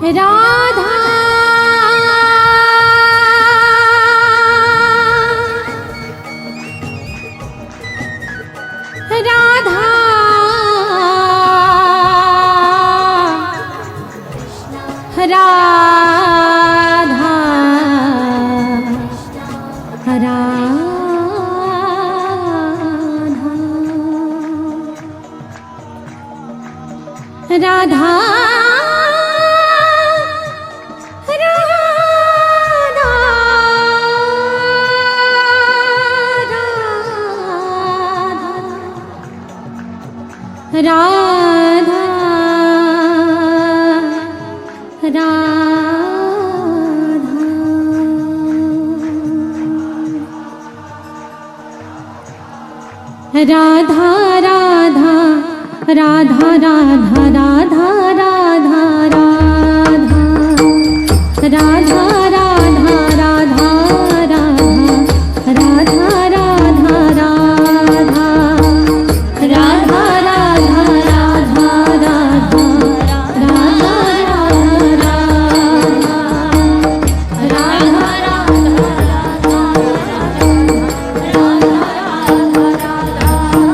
राधा राधा राधा राधा राधा राधा राधा राधा राधा राधा राधा राधा राधा राधा राधा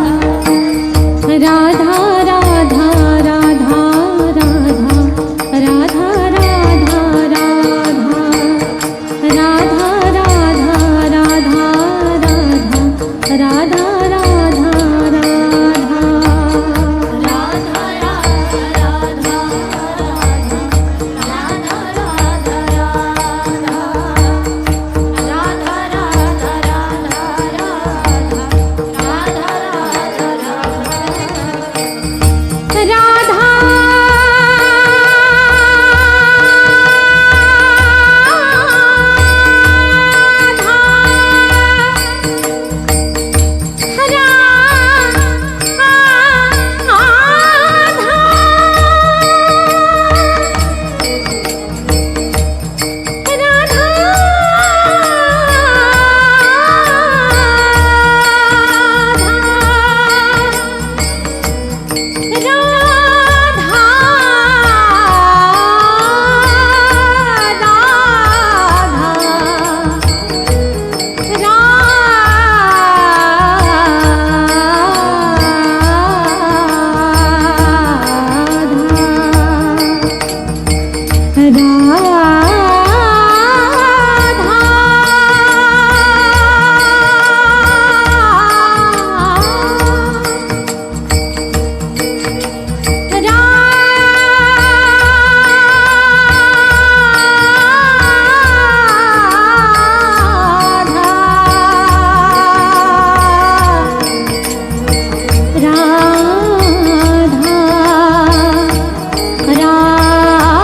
राधा राधा राधा राधा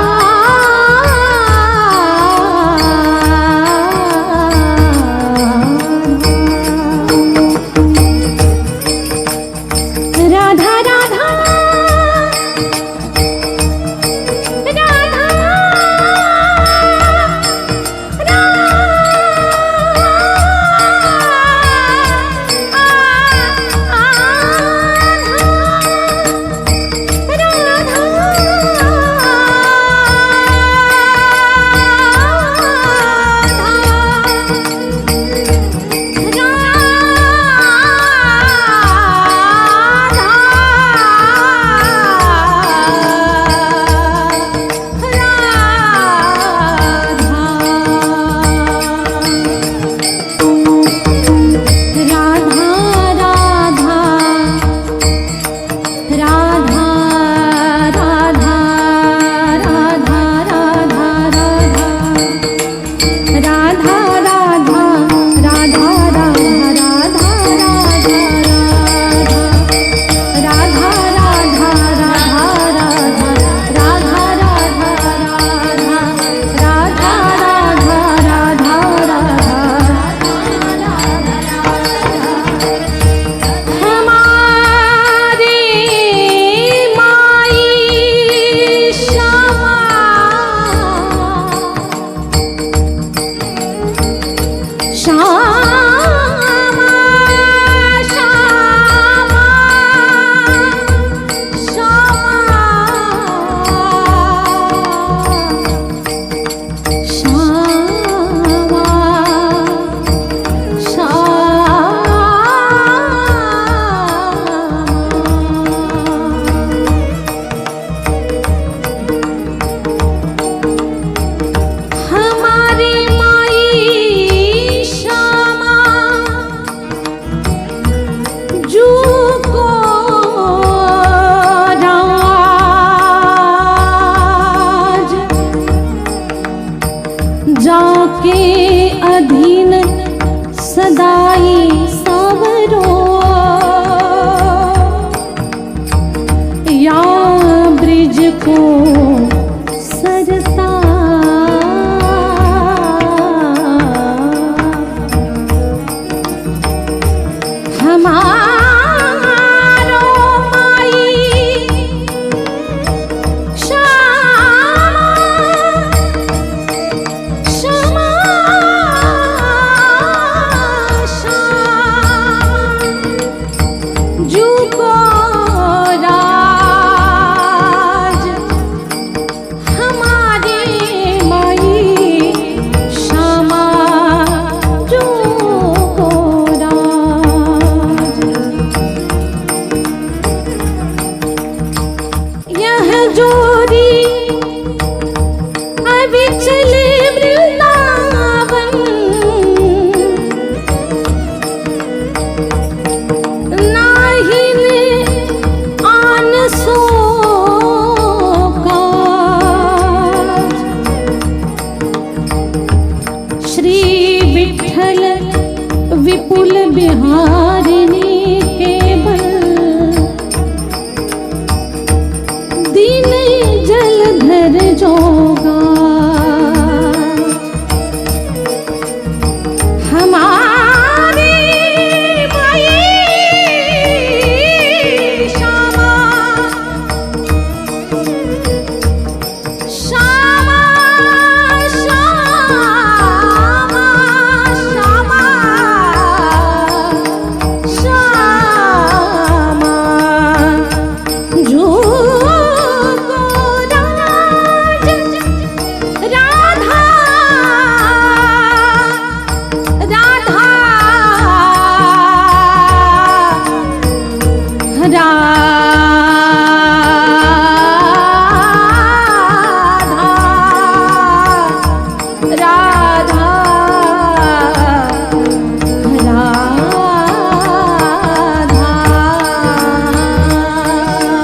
के अधीन सदाई सावरो, या ब्रिज को सरता हमारो माई श्यामा श्यामा श्याम जू को राज हमारे माई श्यामा जू को राज। यह जोरी अभी चले वृंदावन, नाहिन आन सो काज। श्री विठ्ठल विपुल बिहारिणी केवल, दीन जलधर जोगा। हमारी माई श्यामा श्यामा श्यामा श्यामा श्यामा जो को राज राधा राधा राधा राधा राधा राधा राधा राधा राधा राधा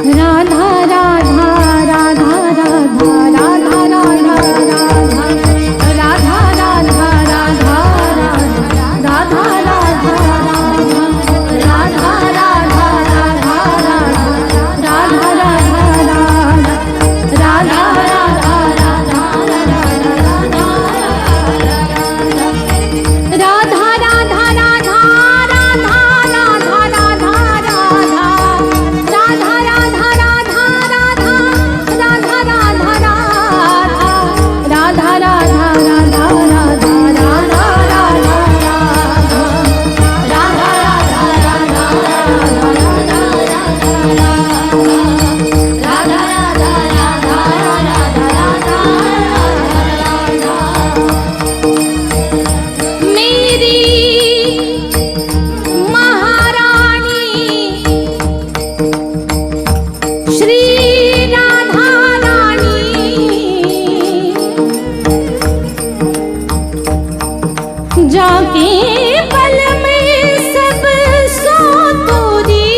राधा राधा राधा राधा जाके पल में सब सो तोरी,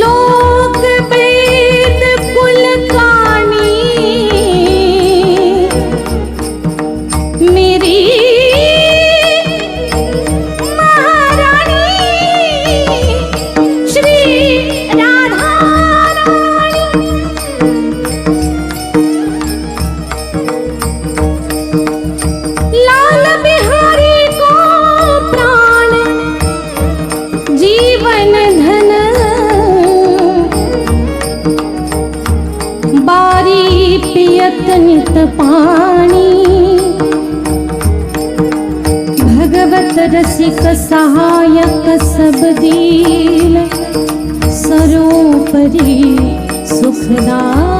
लोक वेद कुल कानी। मेरी महारानी श्री राधा रानी, लाल बिहारी को प्राण जीवन धन, बारी पियत नित पानी। भगवत रसिक सहायक सब दीन, सरोपरि सुखदानी।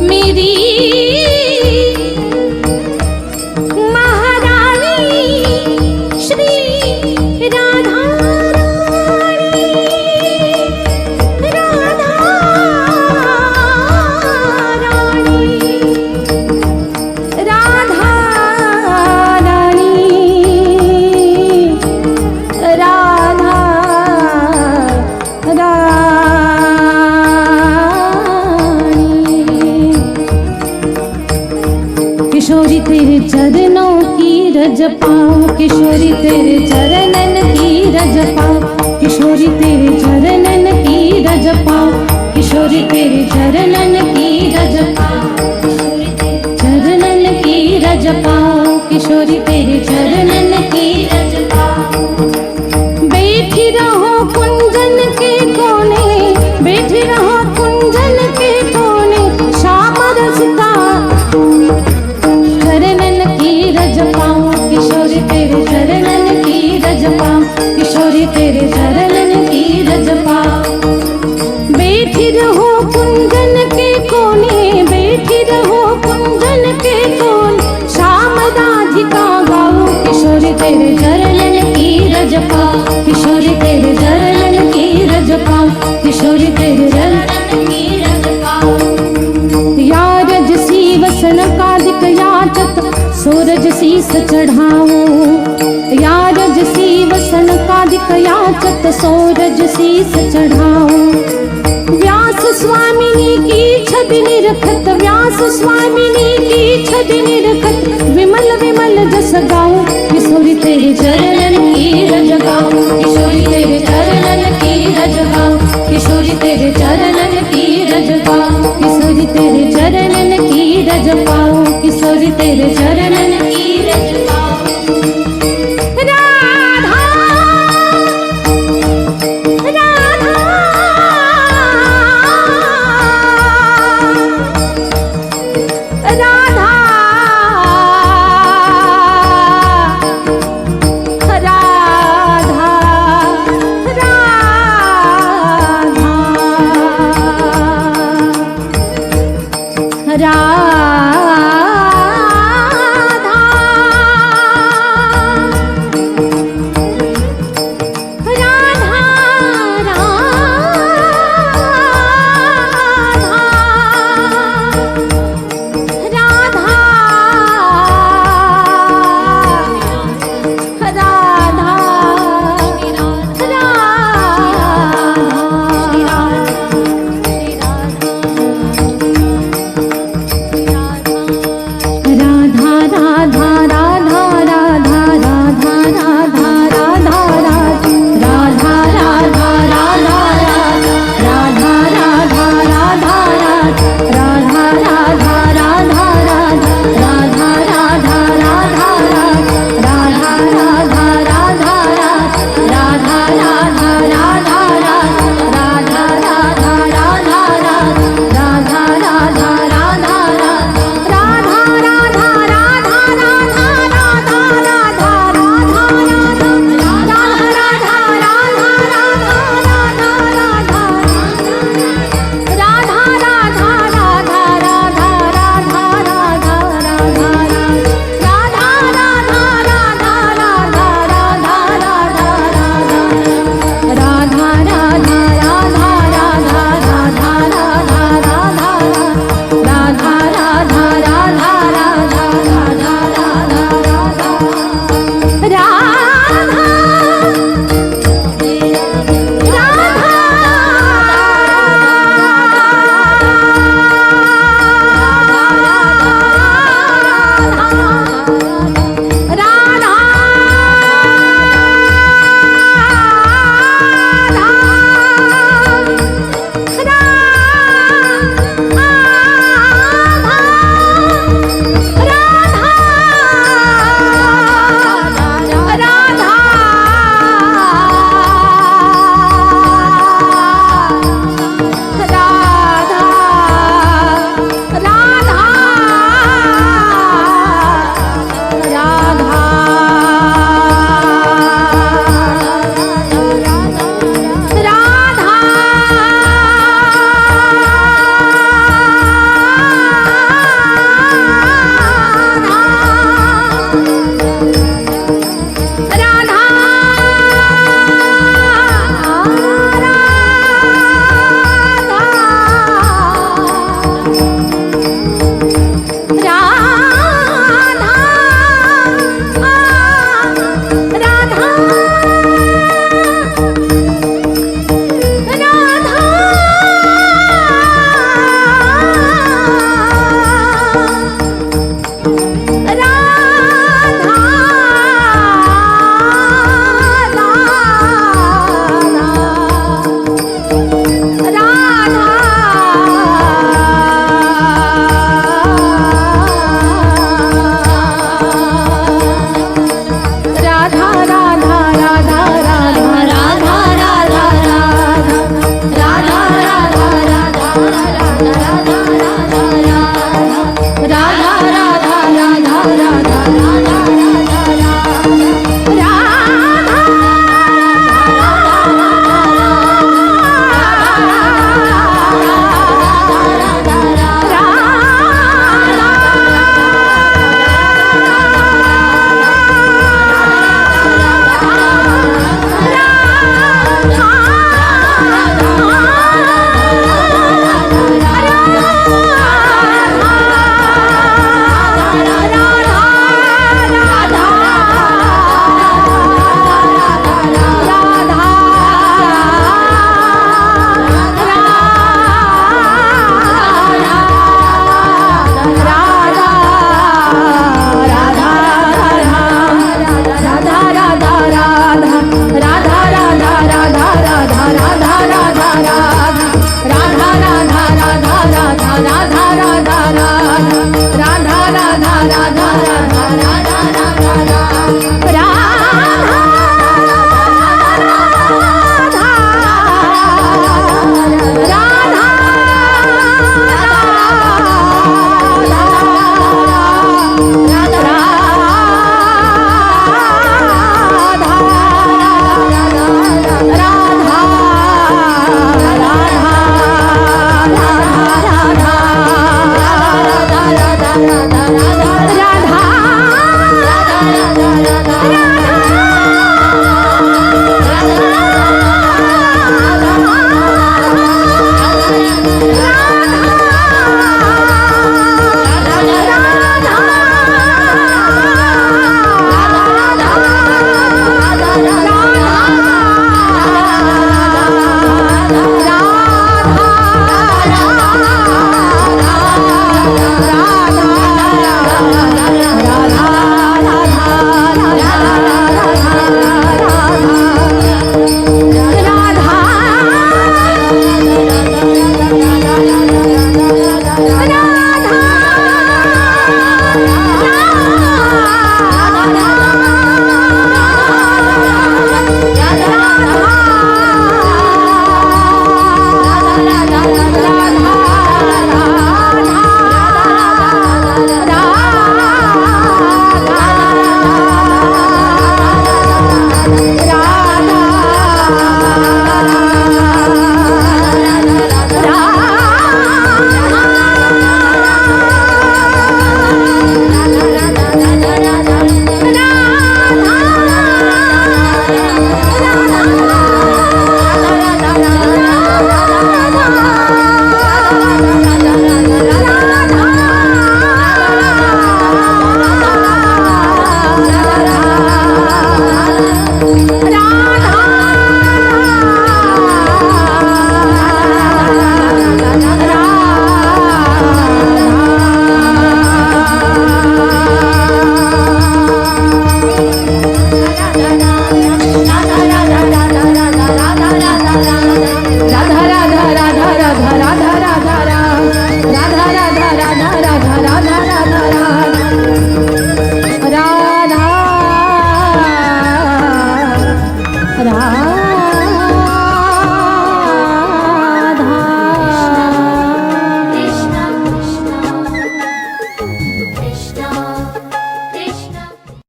मेरी महारानी श्री राधा रानी, राधा रानी, राधा रानी, राधा रज पाओ किशोरी तेरे चरणन की रज पाओ किशोरी तेरे चरणन की रज पाओ किशोरी तेरे चरणन की रज पाओ चरणन की रज पाओ किशोरी तेरे चरणन की रज पाओ बैठी रहो कुंजन के कोने बैठी रहो कुंजन के कोने श्याम रसिका चरणन की रज पाओ किशोरी तेरे चरणन की रज पाओ किशोरी तेरे चरणन की रज पाओ बैठी रहो कुंजन के कोने बैठी रहो कुंजन के कोने श्याम राधिका गाओ किशोरी तेरे चरणन की रज पाओ किशोरी तेरे चरणन की रज पाओ किशोरी तेरे चरणन की रज पाओ या रजसी वसन कादिक याचत सूरज शीस चढ़ाओ या रजसी वसन कादिक याचत सूरज शीस चढ़ाओ व्यास स्वामिनी की छवि निरखत व्यास स्वामिनी की छवि निरखत विमल विमल जस गाओ किशोरी तेरे चरणन की रज गाओ किशोरी तेरे चरणन की रज गाओ किशोरी तेरे चरणन की रज गाओ किशोरी तेरे चरणन की रज पाओ किशोरी तेरे चरणन